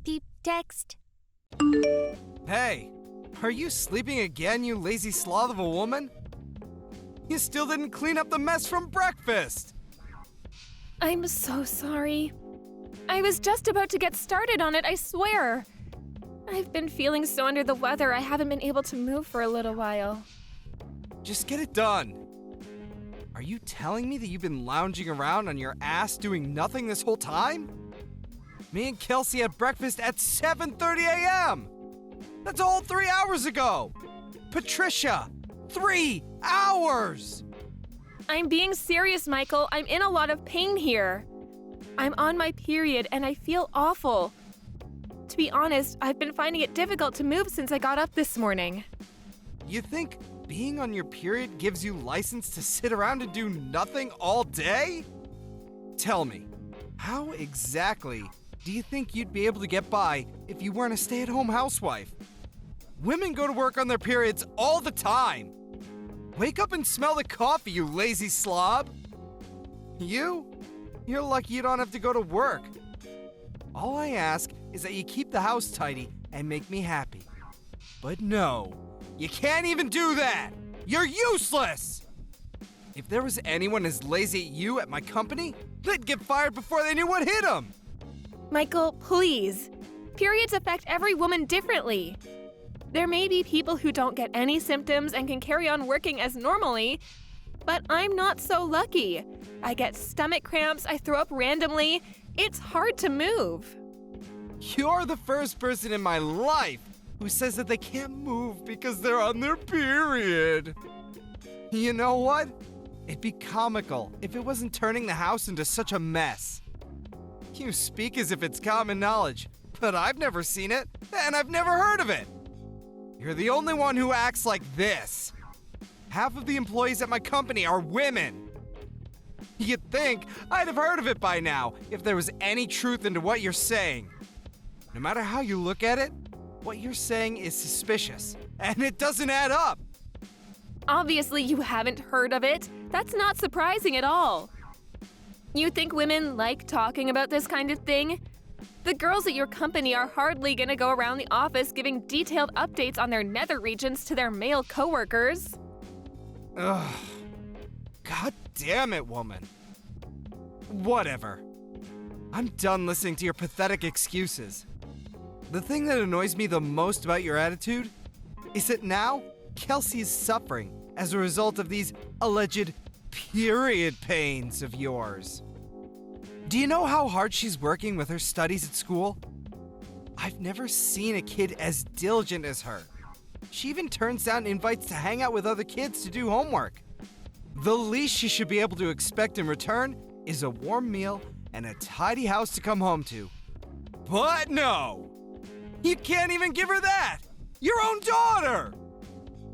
Peep Text. Hey, are you sleeping again, you lazy sloth of a woman? You still didn't clean up the mess from breakfast! I'm so sorry. I was just about to get started on it, I swear. I've been feeling so under the weather I haven't been able to move for a little while. Just get it done. Are you telling me that you've been lounging around on your ass doing nothing this whole time? Me and Kelsey had breakfast at 7:30 a.m. That's all 3 hours ago. Patricia, 3 hours! I'm being serious, Michael. I'm in a lot of pain here. I'm on my period and I feel awful. To be honest, I've been finding it difficult to move since I got up this morning. You think being on your period gives you license to sit around and do nothing all day? Tell me, how exactly do you think you'd be able to get by if you weren't a stay-at-home housewife? Women go to work on their periods all the time. Wake up and smell the coffee, you lazy slob. You're lucky you don't have to go to work. All I ask is that you keep the house tidy and make me happy. But no, you can't even do that! You're useless! If there was anyone as lazy as you at my company, they'd get fired before they knew what hit them! Michael, please. Periods affect every woman differently. There may be people who don't get any symptoms and can carry on working as normally, but I'm not so lucky. I get stomach cramps, I throw up randomly. It's hard to move. You're the first person in my life who says that they can't move because they're on their period. You know what? It'd be comical if it wasn't turning the house into such a mess. You speak as if it's common knowledge, but I've never seen it, and I've never heard of it. You're the only one who acts like this. Half of the employees at my company are women. You'd think I'd have heard of it by now if there was any truth into what you're saying. No matter how you look at it, what you're saying is suspicious, and it doesn't add up. Obviously, you haven't heard of it. That's not surprising at all. You think women like talking about this kind of thing? The girls at your company are hardly gonna go around the office giving detailed updates on their nether regions to their male coworkers. Ugh. God damn it, woman. Whatever. I'm done listening to your pathetic excuses. The thing that annoys me the most about your attitude is that now Kelsey is suffering as a result of these alleged period pains of yours. Do you know how hard she's working with her studies at school? I've never seen a kid as diligent as her. She even turns down invites to hang out with other kids to do homework. The least she should be able to expect in return is a warm meal and a tidy house to come home to. But no! You can't even give her that! Your own daughter!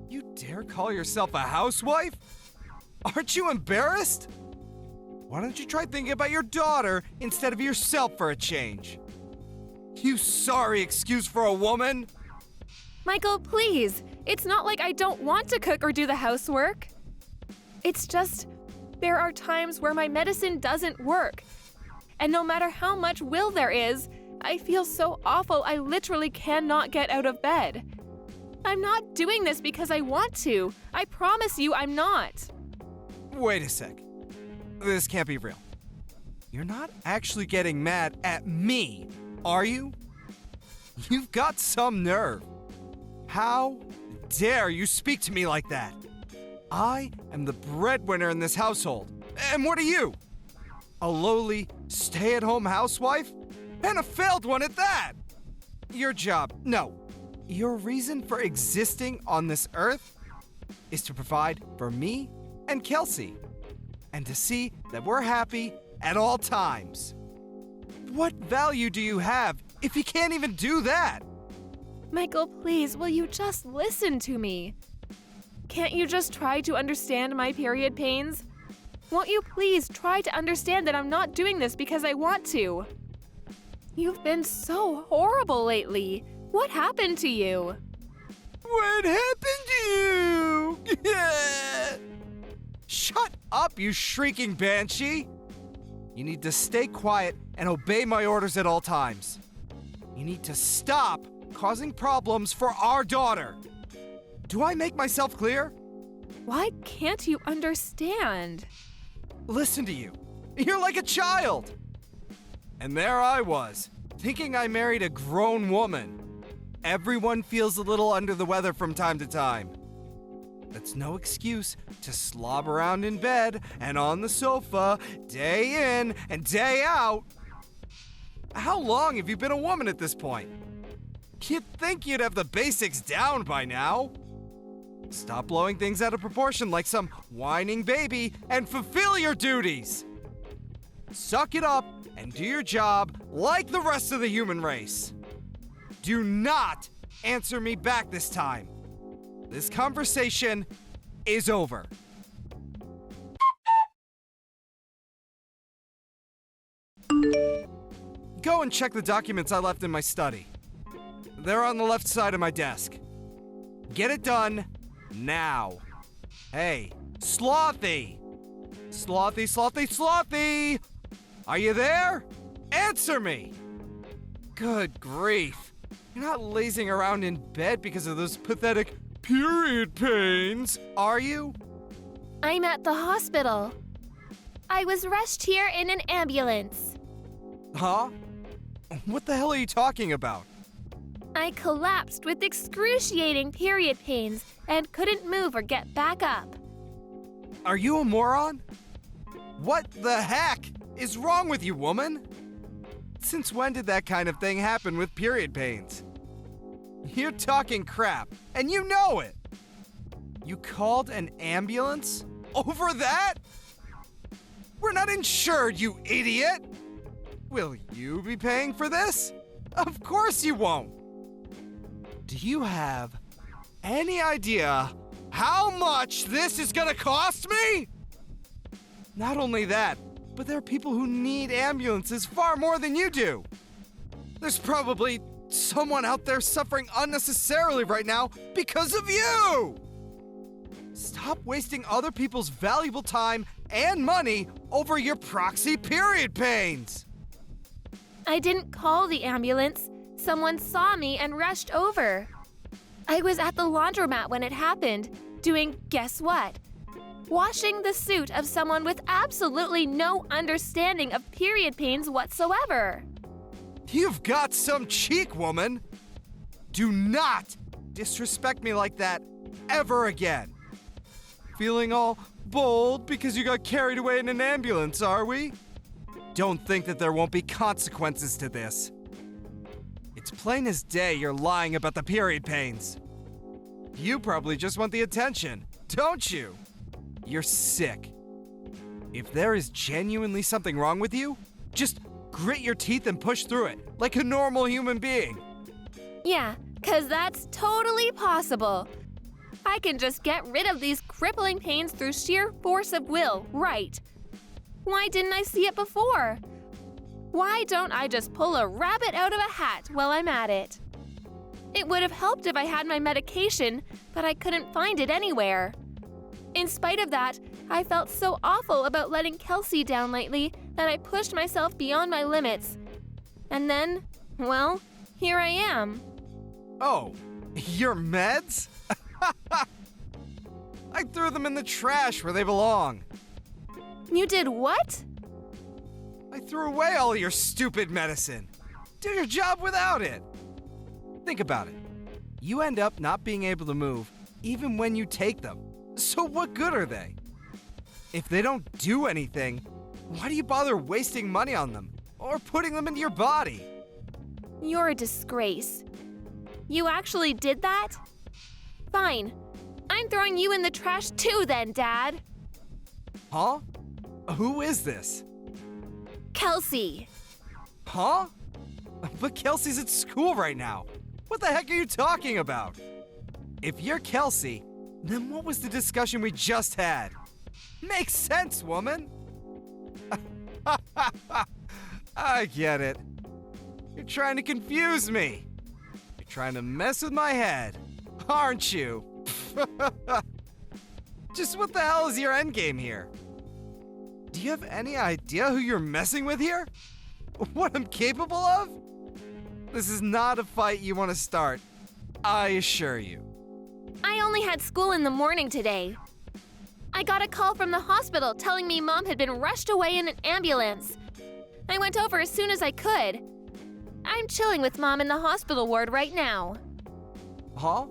You dare call yourself a housewife? Aren't you embarrassed? Why don't you try thinking about your daughter instead of yourself for a change? You sorry excuse for a woman? Michael, please. It's not like I don't want to cook or do the housework. It's just, there are times where my medicine doesn't work. And no matter how much will there is, I feel so awful I literally cannot get out of bed. I'm not doing this because I want to. I promise you I'm not. Wait a sec. This can't be real. You're not actually getting mad at me, are you? You've got some nerve. How dare you speak to me like that? I am the breadwinner in this household. And what are you? A lowly, stay-at-home housewife? And a failed one at that! Your job, no. Your reason for existing on this earth is to provide for me and Kelsey, and to see that we're happy at all times. What value do you have if you can't even do that? Michael, please, will you just listen to me? Can't you just try to understand my period pains? Won't you please try to understand that I'm not doing this because I want to? You've been so horrible lately. What happened to you? What happened to you? Shut up, you shrieking banshee! You need to stay quiet and obey my orders at all times. You need to stop causing problems for our daughter. Do I make myself clear? Why can't you understand? Listen to you. You're like a child. And there I was, thinking I married a grown woman. Everyone feels a little under the weather from time to time. That's no excuse to slob around in bed and on the sofa, day in and day out. How long have you been a woman at this point? You'd think you'd have the basics down by now. Stop blowing things out of proportion like some whining baby and fulfill your duties. Suck it up and do your job like the rest of the human race. Do not answer me back this time. This conversation is over. Go and check the documents I left in my study. They're on the left side of my desk. Get it done now. Hey, Slothy! Slothy, Slothy, Slothy! Are you there? Answer me! Good grief. You're not lazing around in bed because of those pathetic period pains, are you? I'm at the hospital. I was rushed here in an ambulance. Huh? What the hell are you talking about? I collapsed with excruciating period pains and couldn't move or get back up. Are you a moron? What the heck is wrong with you, woman? Since when did that kind of thing happen with period pains? You're talking crap, and you know it. You called an ambulance over that? We're not insured, you idiot! Will you be paying for this? Of course you won't. Do you have any idea how much this is gonna cost me? Not only that, but there are people who need ambulances far more than you do. There's probably someone out there suffering unnecessarily right now because of you! Stop wasting other people's valuable time and money over your proxy period pains! I didn't call the ambulance. Someone saw me and rushed over. I was at the laundromat when it happened, doing guess what? Washing the suit of someone with absolutely no understanding of period pains whatsoever. You've got some cheek, woman! Do not disrespect me like that ever again. Feeling all bold because you got carried away in an ambulance, are we? Don't think that there won't be consequences to this. It's plain as day you're lying about the period pains. You probably just want the attention, don't you? You're sick. If there is genuinely something wrong with you, just grit your teeth and push through it, like a normal human being. Yeah, 'cause that's totally possible. I can just get rid of these crippling pains through sheer force of will, right? Why didn't I see it before? Why don't I just pull a rabbit out of a hat while I'm at it? It would have helped if I had my medication, but I couldn't find it anywhere. In spite of that, I felt so awful about letting Kelsey down lately that I pushed myself beyond my limits. And then, well, here I am. Oh, your meds? I threw them in the trash where they belong. You did what? I threw away all your stupid medicine. Do your job without it. Think about it. You end up not being able to move even when you take them. So what good are they? If they don't do anything, why do you bother wasting money on them or putting them into your body? You're a disgrace. You actually did that? Fine. I'm throwing you in the trash too then, Dad. Huh? Who is this? Kelsey. Huh? But Kelsey's at school right now. What the heck are you talking about? If you're Kelsey, then what was the discussion we just had? Makes sense, woman. I get it. You're trying to confuse me. You're trying to mess with my head, aren't you? Just what the hell is your endgame here? Do you have any idea who you're messing with here? What I'm capable of? This is not a fight you want to start, I assure you. I only had school in the morning today. I got a call from the hospital telling me Mom had been rushed away in an ambulance. I went over as soon as I could. I'm chilling with Mom in the hospital ward right now. Huh?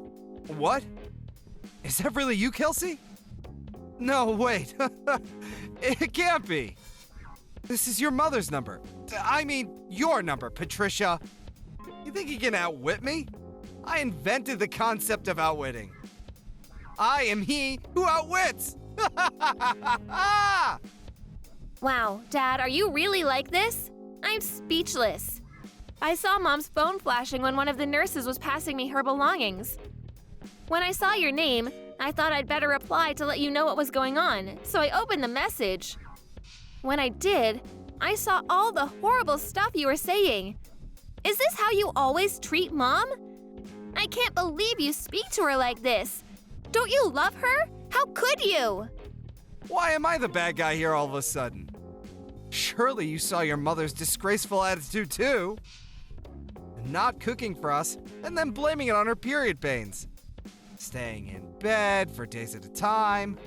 What? Is that really you, Kelsey? No, wait. It can't be. This is your mother's number. I mean, your number, Patricia. You think you can outwit me? I invented the concept of outwitting. I am he who outwits! Wow, Dad, are you really like this? I'm speechless. I saw Mom's phone flashing when one of the nurses was passing me her belongings. When I saw your name, I thought I'd better reply to let you know what was going on, so I opened the message. When I did, I saw all the horrible stuff you were saying. Is this how you always treat Mom? I can't believe you speak to her like this. Don't you love her? How could you? Why am I the bad guy here all of a sudden? Surely you saw your mother's disgraceful attitude too. Not cooking for us and then blaming it on her period pains. Staying in bed for days at a time.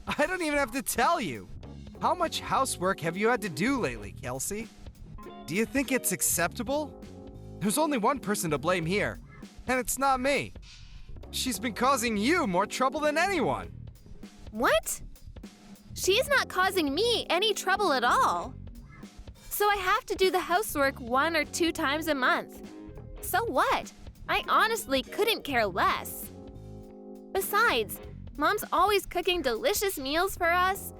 I don't even have to tell you. How much housework have you had to do lately, Kelsey? Do you think it's acceptable? There's only one person to blame here, and it's not me. She's been causing you more trouble than anyone. What? She's not causing me any trouble at all. So I have to do the housework 1 or 2 times a month. So what? I honestly couldn't care less. Besides, Mom's always cooking delicious meals for us,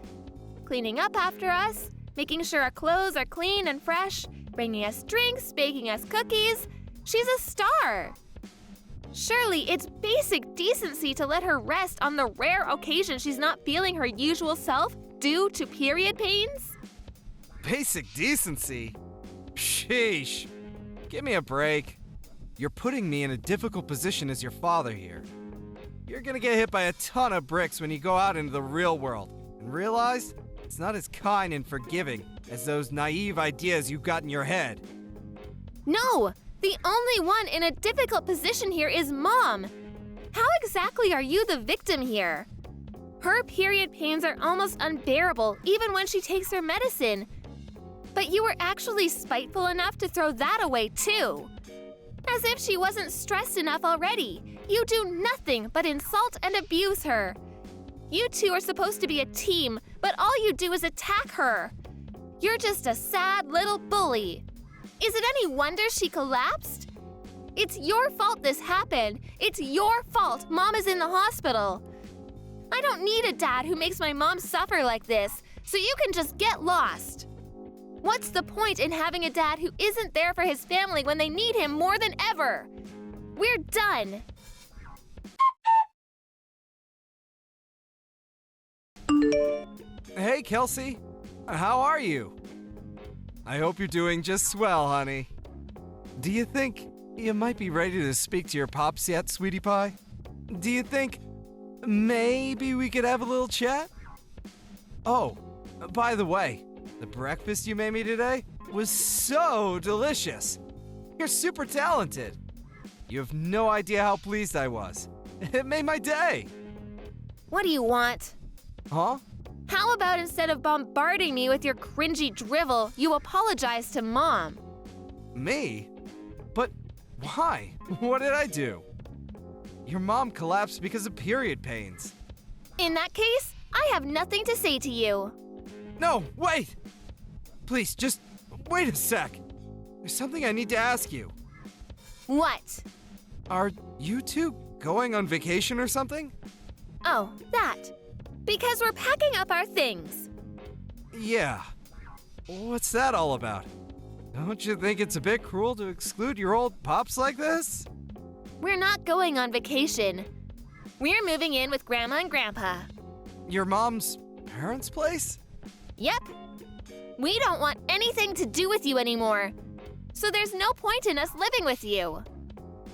cleaning up after us, making sure our clothes are clean and fresh, bringing us drinks, baking us cookies. She's a star. Surely it's basic decency to let her rest on the rare occasion she's not feeling her usual self due to period pains? Basic decency? Sheesh. Give me a break. You're putting me in a difficult position as your father here. You're gonna get hit by a ton of bricks when you go out into the real world and realize it's not as kind and forgiving as those naive ideas you've got in your head. No! The only one in a difficult position here is Mom. How exactly are you the victim here? Her period pains are almost unbearable even when she takes her medicine. But you were actually spiteful enough to throw that away too. As if she wasn't stressed enough already. You do nothing but insult and abuse her. You two are supposed to be a team, but all you do is attack her. You're just a sad little bully. Is it any wonder she collapsed? It's your fault this happened. It's your fault Mom is in the hospital. I don't need a dad who makes my mom suffer like this, so you can just get lost. What's the point in having a dad who isn't there for his family when they need him more than ever? We're done. Hey, Kelsey. How are you? I hope you're doing just swell, honey. Do you think you might be ready to speak to your pops yet, sweetie pie? Do you think maybe we could have a little chat? Oh, by the way, the breakfast you made me today was so delicious. You're super talented. You have no idea how pleased I was. It made my day. What do you want? Huh? How about instead of bombarding me with your cringy drivel, you apologize to Mom? Me? But why? What did I do? Your mom collapsed because of period pains. In that case, I have nothing to say to you. No, wait! Please, just wait a sec. There's something I need to ask you. What? Are you two going on vacation or something? Oh, that. Because we're packing up our things. Yeah. What's that all about? Don't you think it's a bit cruel to exclude your old pops like this? We're not going on vacation. We're moving in with Grandma and Grandpa. Your mom's parents' place? Yep. We don't want anything to do with you anymore. So there's no point in us living with you.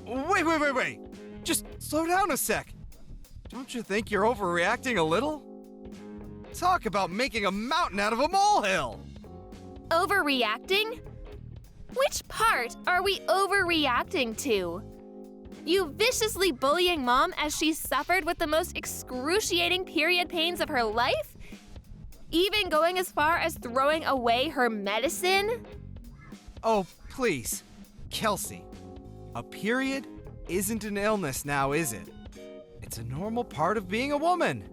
Wait. Just slow down a sec. Don't you think you're overreacting a little? Talk about making a mountain out of a molehill! Overreacting? Which part are we overreacting to? You viciously bullying Mom as she suffered with the most excruciating period pains of her life? Even going as far as throwing away her medicine? Oh, please. Kelsey, a period isn't an illness now, is it? It's a normal part of being a woman.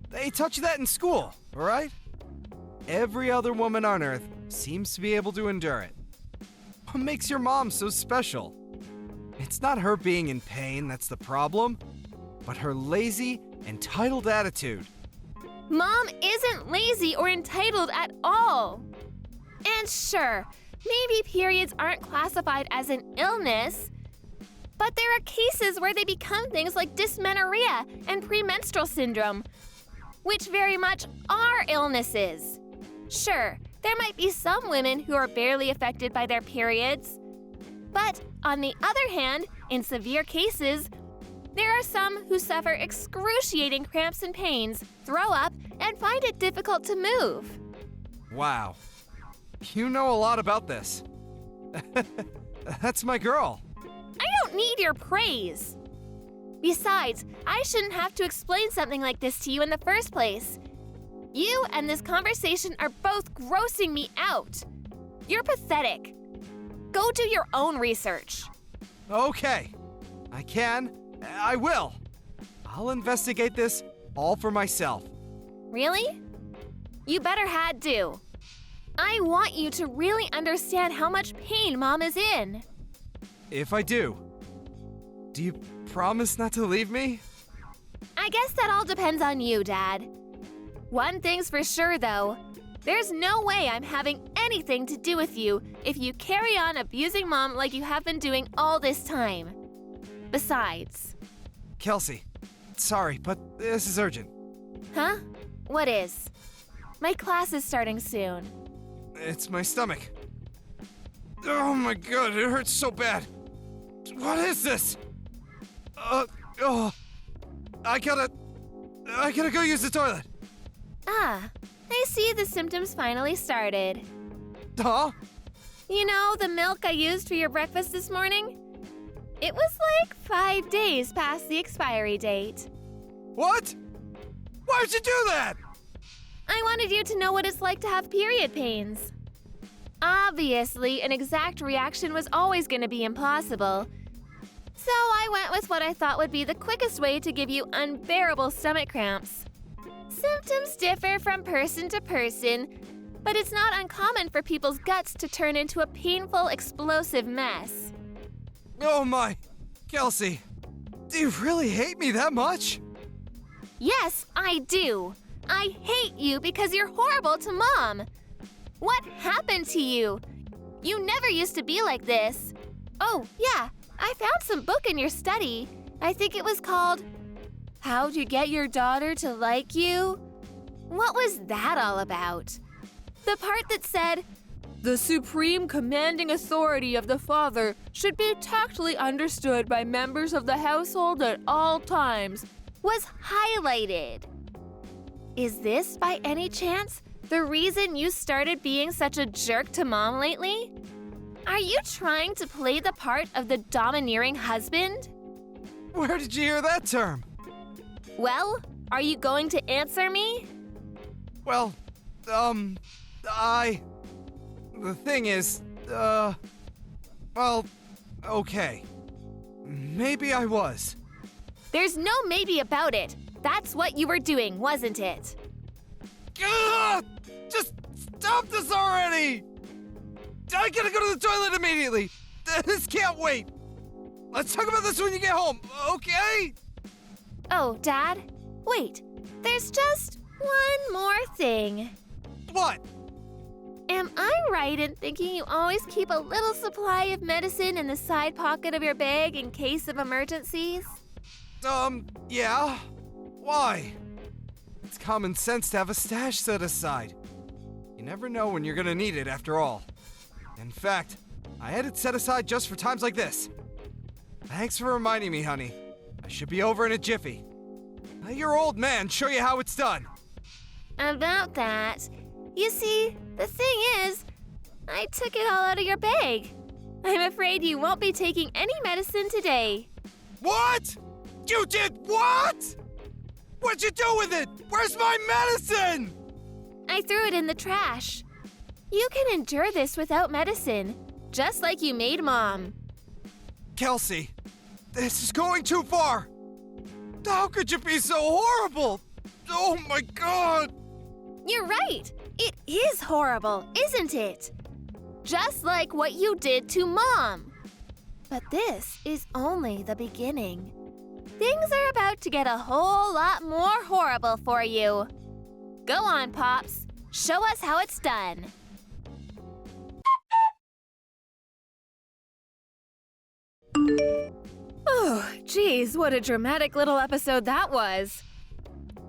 They taught you that in school, all right? Every other woman on Earth seems to be able to endure it. What makes your mom so special? It's not her being in pain that's the problem, but her lazy, entitled attitude. Mom isn't lazy or entitled at all. And sure, maybe periods aren't classified as an illness, but there are cases where they become things like dysmenorrhea and premenstrual syndrome, which very much are illnesses. Sure, there might be some women who are barely affected by their periods, but on the other hand, in severe cases, there are some who suffer excruciating cramps and pains, throw up, and find it difficult to move. Wow. You know a lot about this. That's my girl. I don't need your praise. Besides, I shouldn't have to explain something like this to you in the first place. You and this conversation are both grossing me out. You're pathetic. Go do your own research. Okay. I will. I'll investigate this all for myself. Really? You better had do. I want you to really understand how much pain Mom is in. If I do you promise not to leave me? I guess that all depends on you, Dad. One thing's for sure, though. There's no way I'm having anything to do with you if you carry on abusing Mom like you have been doing all this time. Besides... Kelsey, sorry, but this is urgent. Huh? What is? My class is starting soon. It's my stomach. Oh my god, it hurts so bad. What is this? I gotta go use the toilet. Ah, I see the symptoms finally started. Huh? You know the milk I used for your breakfast this morning? It was like 5 days past the expiry date. What? Why'd you do that? I wanted you to know what it's like to have period pains. Obviously, an exact reaction was always going to be impossible. So I went with what I thought would be the quickest way to give you unbearable stomach cramps. Symptoms differ from person to person, but it's not uncommon for people's guts to turn into a painful, explosive mess. Oh my. Kelsey, do you really hate me that much? Yes, I do. I hate you because you're horrible to Mom. What happened to you? You never used to be like this. Oh, yeah, I found some book in your study. I think it was called How to Get Your Daughter to Like You. What was that all about? The part that said, the supreme commanding authority of the father should be tactfully understood by members of the household at all times, was highlighted. Is this, by any chance, the reason you started being such a jerk to Mom lately? Are you trying to play the part of the domineering husband? Where did you hear that term? Well, are you going to answer me? Well, the thing is, well, okay. Maybe I was. There's no maybe about it. That's what you were doing, wasn't it? Ugh! Just stop this already! I gotta go to the toilet immediately! This can't wait! Let's talk about this when you get home, okay? Oh, Dad? Wait, there's just one more thing. What? Am I right in thinking you always keep a little supply of medicine in the side pocket of your bag in case of emergencies? Yeah. Why? It's common sense to have a stash set aside. You never know when you're gonna need it after all. In fact, I had it set aside just for times like this. Thanks for reminding me, honey. I should be over in a jiffy. Let your old man show you how it's done. About that, you see, the thing is, I took it all out of your bag. I'm afraid you won't be taking any medicine today. What? You did what? What'd you do with it? Where's my medicine? I threw it in the trash. You can endure this without medicine, just like you made Mom. Kelsey, this is going too far. How could you be so horrible? Oh my God! You're right. It is horrible, isn't it? Just like what you did to Mom. But this is only the beginning. Things are about to get a whole lot more horrible for you. Go on, Pops. Show us how it's done. Oh, geez, what a dramatic little episode that was.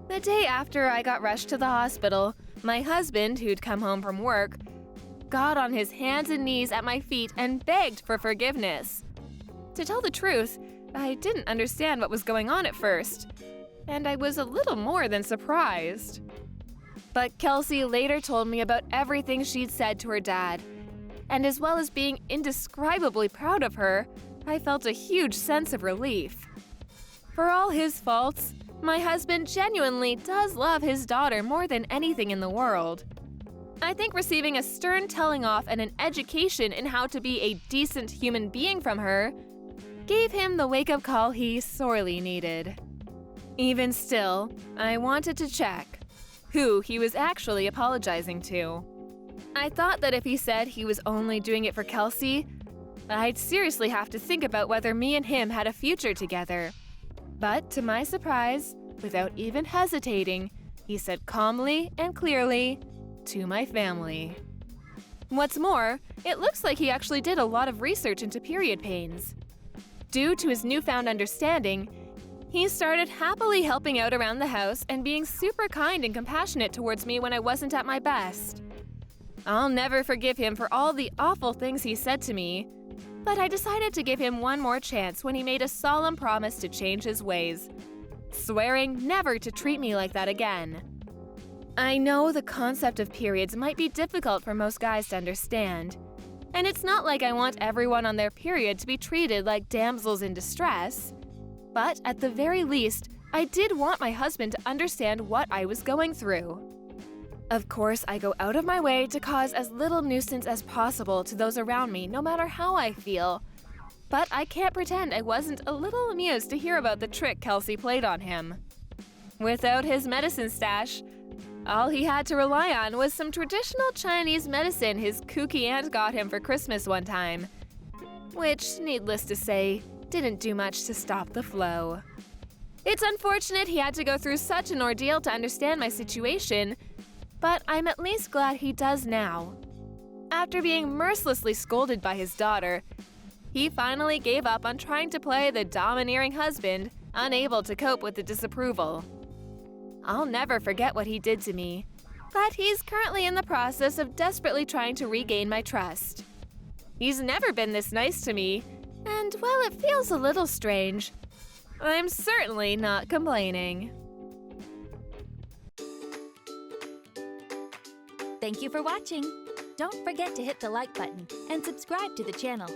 The day after I got rushed to the hospital, my husband, who'd come home from work, got on his hands and knees at my feet and begged for forgiveness. To tell the truth, I didn't understand what was going on at first, and I was a little more than surprised. But Kelsey later told me about everything she'd said to her dad, and as well as being indescribably proud of her, I felt a huge sense of relief. For all his faults, my husband genuinely does love his daughter more than anything in the world. I think receiving a stern telling off and an education in how to be a decent human being from her gave him the wake-up call he sorely needed. Even still, I wanted to check who he was actually apologizing to. I thought that if he said he was only doing it for Kelsey, I'd seriously have to think about whether me and him had a future together. But to my surprise, without even hesitating, he said calmly and clearly, "To my family." What's more, it looks like he actually did a lot of research into period pains. Due to his newfound understanding, he started happily helping out around the house and being super kind and compassionate towards me when I wasn't at my best. I'll never forgive him for all the awful things he said to me, but I decided to give him one more chance when he made a solemn promise to change his ways, swearing never to treat me like that again. I know the concept of periods might be difficult for most guys to understand, and it's not like I want everyone on their period to be treated like damsels in distress, but at the very least, I did want my husband to understand what I was going through. Of course, I go out of my way to cause as little nuisance as possible to those around me, no matter how I feel. But I can't pretend I wasn't a little amused to hear about the trick Kelsey played on him. Without his medicine stash, all he had to rely on was some traditional Chinese medicine his kooky aunt got him for Christmas one time, which, needless to say, didn't do much to stop the flow. It's unfortunate he had to go through such an ordeal to understand my situation, but I'm at least glad he does now. After being mercilessly scolded by his daughter, he finally gave up on trying to play the domineering husband, unable to cope with the disapproval. I'll never forget what he did to me, but he's currently in the process of desperately trying to regain my trust. He's never been this nice to me, and while it feels a little strange, I'm certainly not complaining. Thank you for watching. Don't forget to hit the like button and subscribe to the channel.